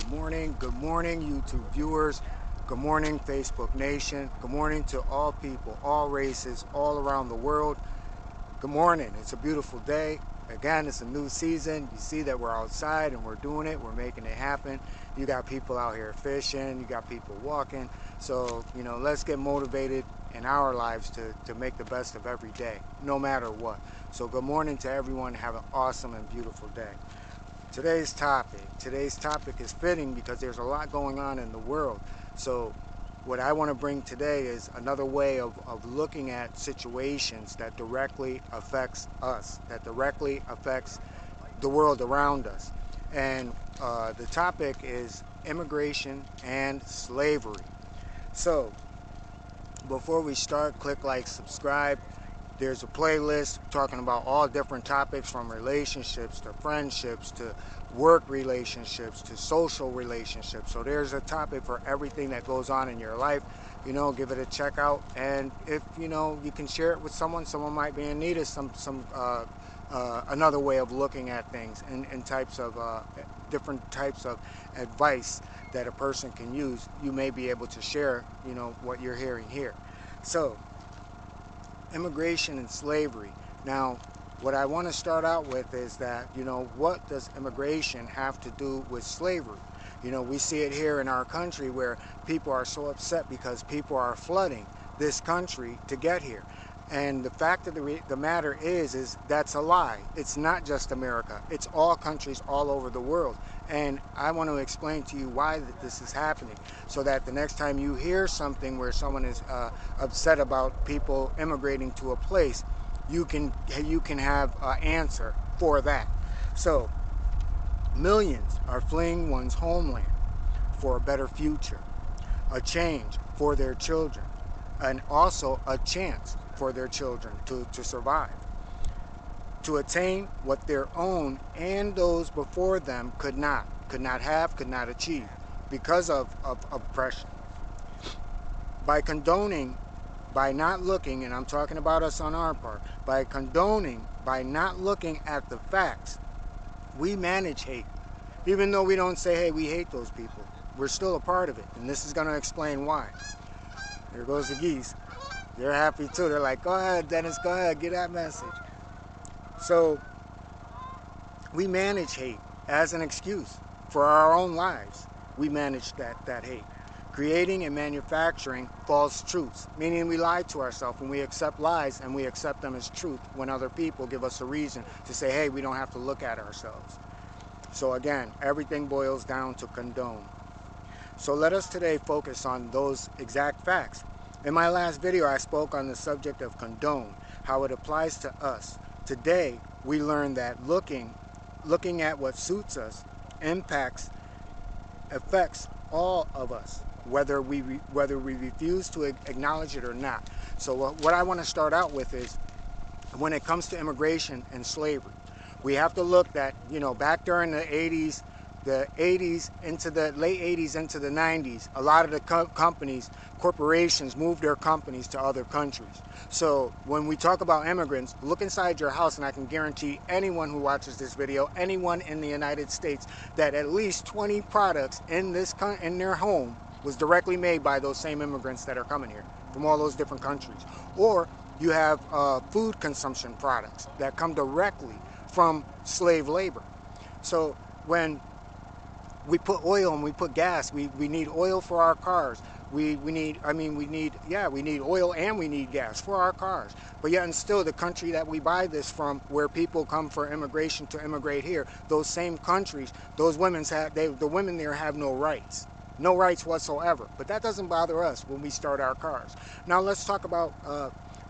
Good morning, YouTube viewers. Good morning, Facebook Nation. Good morning to all people, all races, all around the world. Good morning. It's a beautiful day. Again, it's a new season. You see that we're outside and we're doing it. We're making it happen. You got people out here fishing. You got people walking. So, let's get motivated in our lives to make the best of every day, no matter what. So good morning to everyone. Have an awesome and beautiful day. Today's topic is fitting because there's a lot going on in the world. So what I want to bring today is another way of looking at situations that directly affects us, that directly affects the world around us. And the topic is immigration and slavery. So before we start, click like, subscribe. There's a playlist talking about all different topics, from relationships to friendships to work relationships to social relationships. So there's a topic for everything that goes on in your life. Give it a check out, and if you can share it with someone might be in need of some another way of looking at things, and types of different types of advice that a person can use. You may be able to share what you're hearing here. So immigration and slavery. Now, what I want to start out with is that, what does immigration have to do with slavery? We see it here in our country where people are so upset because people are flooding this country to get here. And the fact of the matter is that's a lie. It's not just America. It's all countries all over the world. And I want to explain to you why this is happening, so that the next time you hear something where someone is upset about people immigrating to a place, you can have an answer for that. So millions are fleeing one's homeland for a better future, a change for their children, and also a chance for their children to survive, to attain what their own and those before them could not have, could not achieve because of oppression. By condoning, by not looking, and I'm talking about us on our part, by condoning, by not looking at the facts, we manage hate. Even though we don't say, hey, we hate those people, we're still a part of it, and this is going to explain why. There goes the geese. They're happy too. They're like, go ahead, Dennis, go ahead, get that message. So we manage hate as an excuse for our own lives. We manage that hate, creating and manufacturing false truths, meaning we lie to ourselves, and we accept lies and we accept them as truth when other people give us a reason to say, hey, we don't have to look at ourselves. So again, everything boils down to condone. So let us today focus on those exact facts. In my last video, I spoke on the subject of condone, how it applies to us. Today, we learned that looking at what suits us affects all of us, whether we refuse to acknowledge it or not. So what I want to start out with is, when it comes to immigration and slavery, we have to look that, back during the 80s into the late 80s into the 90s, a lot of the corporations moved their companies to other countries. So when we talk about immigrants, look inside your house, and I can guarantee anyone who watches this video, anyone in the United States, that at least 20 products in their home was directly made by those same immigrants that are coming here from all those different countries. Or you have food consumption products that come directly from slave labor. So when we put oil and we put gas, we need oil for our cars. We need oil and we need gas for our cars. But yet and still, the country that we buy this from, where people come for immigration to immigrate here, those same countries, the women there have no rights. No rights whatsoever. But that doesn't bother us when we start our cars. Now let's talk about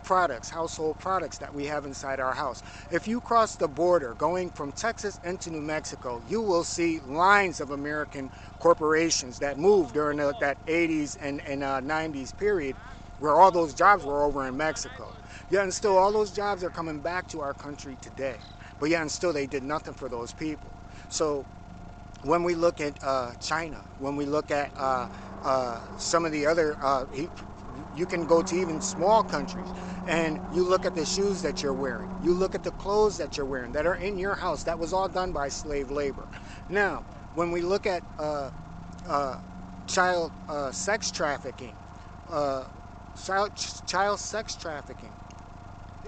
products, household products that we have inside our house. If you cross the border going from Texas into New Mexico, you will see lines of American corporations that moved during that 80s and 90s period, where all those jobs were over in Mexico. Yet and still, all those jobs are coming back to our country today. But yet and still, they did nothing for those people. So when we look at China, when we look at some of the other you can go to even small countries, and you look at the shoes that you're wearing, you look at the clothes that you're wearing that are in your house, that was all done by slave labor. Now, When we look at uh, child sex trafficking, uh, child sex trafficking,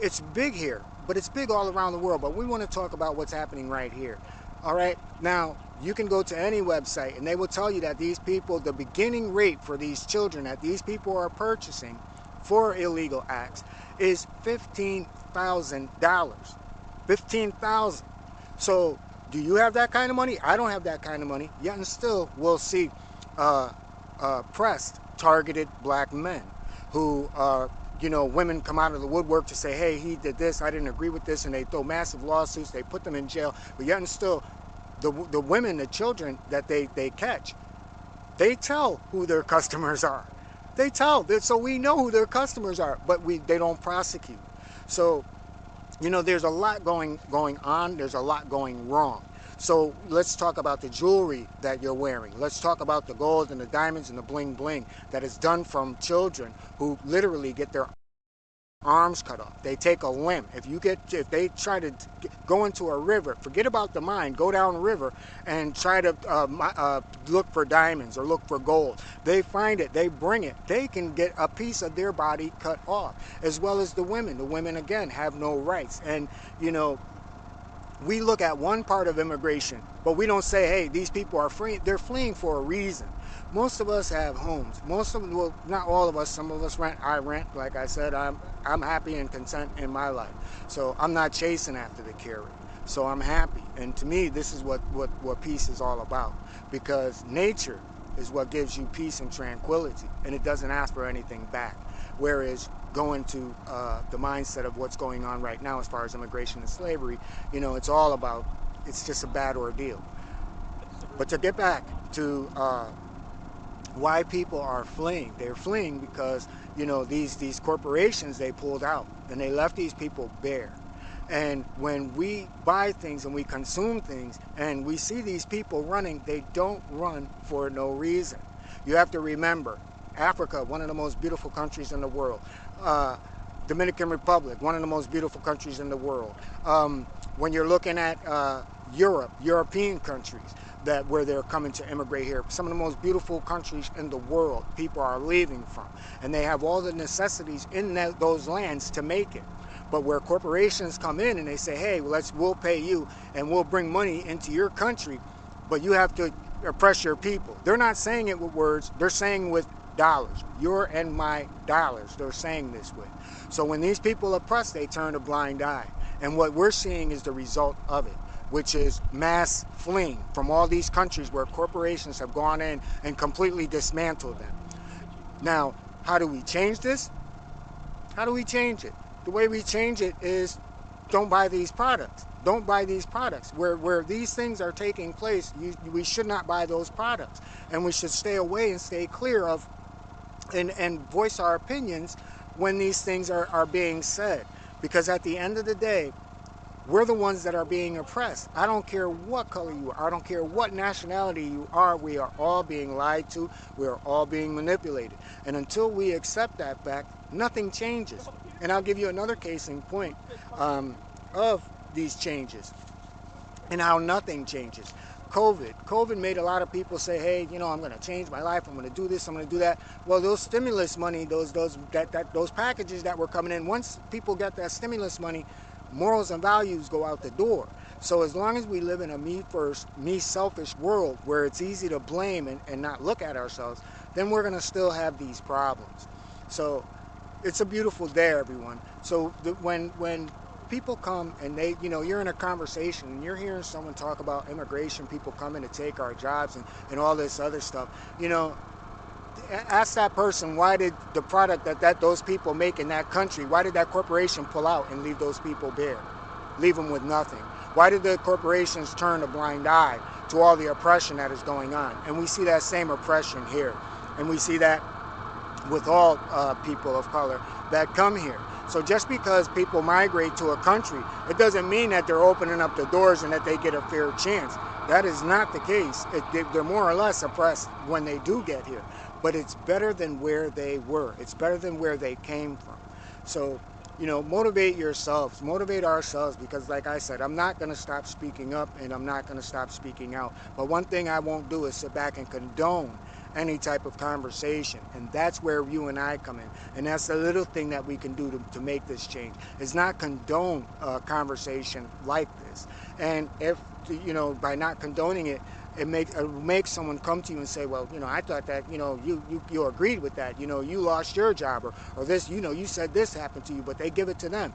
it's big here, but it's big all around the world. But we want to talk about what's happening right here. All right. Now, you can go to any website and they will tell you that these people, the beginning rate for these children that these people are purchasing for illegal acts is $15,000. 15,000. So, do you have that kind of money? I don't have that kind of money. Yet and still, we'll see pressed, targeted black men who women come out of the woodwork to say, hey, he did this, I didn't agree with this, and they throw massive lawsuits, they put them in jail. But yet and still, the women, the children that they catch, they tell who their customers are. They tell, so we know who their customers are, but they don't prosecute. So, there's a lot going on, there's a lot going wrong. So let's talk about the jewelry that you're wearing. Let's talk about the gold and the diamonds and the bling bling that is done from children who literally get their arms cut off. They take a limb. If they try to go into a river, forget about the mine, go down the river and try to look for diamonds or look for gold. They find it, they bring it, they can get a piece of their body cut off, as well as the women. The women, again, have no rights. And, we look at one part of immigration, but we don't say, hey, these people are free. They're fleeing for a reason. Most of us have homes. Most of them, well, not all of us. Some of us rent. I rent. Like I said, I'm happy and content in my life. So I'm not chasing after the carrot. So I'm happy. And to me, this is what peace is all about. Because nature is what gives you peace and tranquility, and it doesn't ask for anything back. Whereas going to the mindset of what's going on right now as far as immigration and slavery, it's all about, it's just a bad ordeal. But to get back to why people are fleeing, they're fleeing because, these corporations, they pulled out and they left these people bare. And when we buy things and we consume things and we see these people running, they don't run for no reason. You have to remember, Africa, one of the most beautiful countries in the world. Dominican Republic, one of the most beautiful countries in the world. When you're looking at European countries where they're coming to immigrate here, some of the most beautiful countries in the world, people are leaving from. And they have all the necessities in those lands to make it. But where corporations come in and they say, hey, we'll pay you and we'll bring money into your country, but you have to oppress your people. They're not saying it with words, they're saying with dollars. Your and my dollars, they're saying this with. So when these people oppress, they turn a blind eye. And what we're seeing is the result of it, which is mass fleeing from all these countries where corporations have gone in and completely dismantled them. Now, how do we change this? How do we change it? The way we change it is don't buy these products. Don't buy these products. Where these things are taking place, we should not buy those products. And we should stay away and stay clear of and voice our opinions when these things are being said. Because at the end of the day, we're the ones that are being oppressed. I don't care what color you are. I don't care what nationality you are. We are all being lied to. We are all being manipulated. And until we accept that fact, nothing changes. And I'll give you another case in point of these changes and how nothing changes. COVID made a lot of people say, hey, I'm going to change my life. I'm going to do this. I'm going to do that. Well, those stimulus money, those packages that were coming in, once people get that stimulus money, morals and values go out the door. So as long as we live in a me first, me selfish world where it's easy to blame and not look at ourselves, then we're going to still have these problems. So it's a beautiful day, everyone. So when people come and you're in a conversation and you're hearing someone talk about immigration, people coming to take our jobs and all this other stuff, ask that person, why did the product that those people make in that country, why did that corporation pull out and leave those people bare, leave them with nothing? Why did the corporations turn a blind eye to all the oppression that is going on? And we see that same oppression here. And we see that with all people of color that come here. So just because people migrate to a country, it doesn't mean that they're opening up the doors and that they get a fair chance. That is not the case. They're more or less oppressed when they do get here. But it's better than where they were. It's better than where they came from. So motivate yourselves, motivate ourselves, because like I said, I'm not going to stop speaking up and I'm not going to stop speaking out. But one thing I won't do is sit back and condone any type of conversation, and that's where you and I come in, and that's the little thing that we can do to make this change, is not condone a conversation like this. And if, by not condoning it, it makes someone come to you and say, well, I thought that, you agreed with that, you lost your job, or this, you said this happened to you, but they give it to them.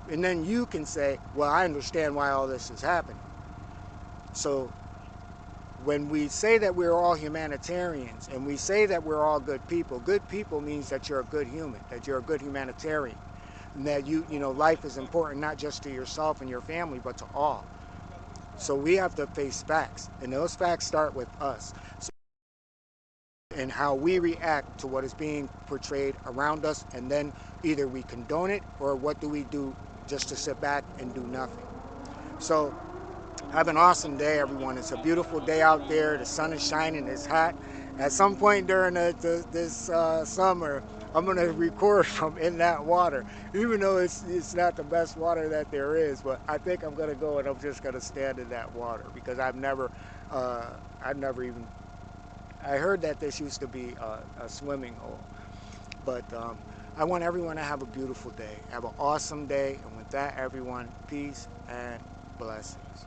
And then you can say, well, I understand why all this is happening. So when we say that we're all humanitarians and we say that we're all good people means that you're a good human, that you're a good humanitarian, and that life is important not just to yourself and your family, but to all. So we have to face facts, and those facts start with us. And how we react to what is being portrayed around us, and then either we condone it, or what do we do just to sit back and do nothing. So have an awesome day, everyone. It's a beautiful day out there. The sun is shining. It's hot. At some point during this summer, I'm going to record from in that water, even though it's not the best water that there is. But I think I'm going to go and I'm just going to stand in that water, because I've never even. I heard that this used to be a swimming hole. But I want everyone to have a beautiful day. Have an awesome day. And with that, everyone, peace and blessings.